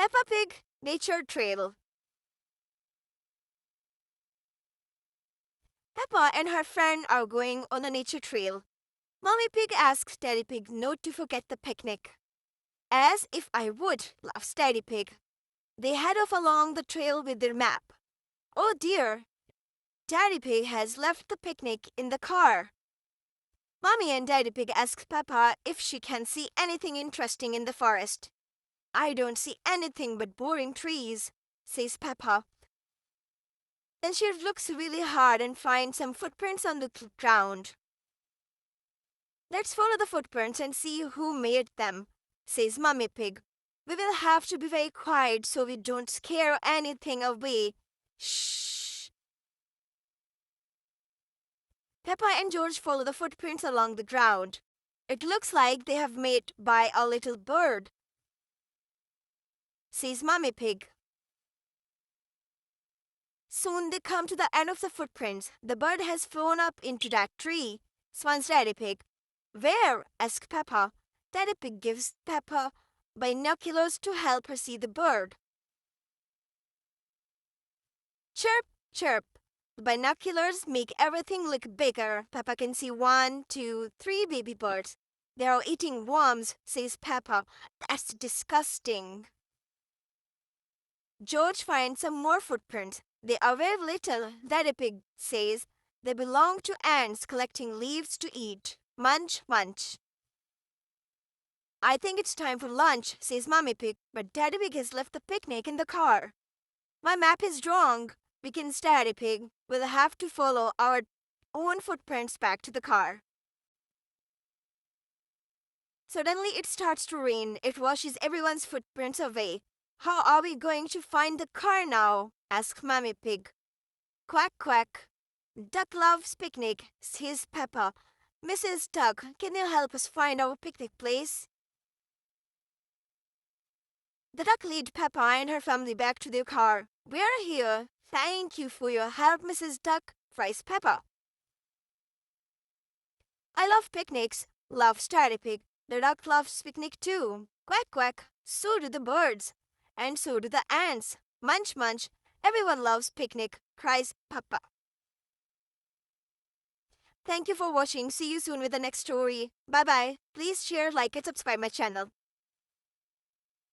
Peppa Pig Nature Trail. Peppa and her friend are going on a nature trail. Mommy Pig asks Daddy Pig not to forget the picnic. As if I would, laughs Daddy Pig. They head off along the trail with their map. Oh dear, Daddy Pig has left the picnic in the car. Mommy and Daddy Pig ask Peppa if she can see anything interesting in the forest. I don't see anything but boring trees, says Peppa. Then she looks really hard and finds some footprints on the ground. Let's follow the footprints and see who made them, says Mummy Pig. We will have to be very quiet so we don't scare anything away. Shh. Peppa and George follow the footprints along the ground. It looks like they have made by a little bird, says Mummy Pig. Soon they come to the end of the footprints. The bird has flown up into that tree, swans Daddy Pig. Where? asks Peppa. Daddy Pig gives Peppa binoculars to help her see the bird. Chirp, chirp. The binoculars make everything look bigger. Peppa can see 1, 2, 3 baby birds. They are eating worms, says Peppa. That's disgusting. George finds some more footprints. They are very little, Daddy Pig says. They belong to ants collecting leaves to eat. Munch, munch. I think it's time for lunch, says Mummy Pig, but Daddy Pig has left the picnic in the car. My map is wrong, begins Daddy Pig. We'll have to follow our own footprints back to the car. Suddenly it starts to rain. It washes everyone's footprints away. How are we going to find the car now? asks Mummy Pig. Quack, quack. Duck loves picnic, says Peppa. Mrs. Duck, can you help us find our picnic place? The duck leads Peppa and her family back to their car. We're here. Thank you for your help, Mrs. Duck, cries Peppa. I love picnics, laughs Daddy Pig. The duck loves picnic too. Quack, quack. So do the birds. And so do the ants. Munch, munch. Everyone loves picnic, cries Peppa. Thank you for watching. See you soon with the next story. Bye-bye. Please share, like, and subscribe my channel.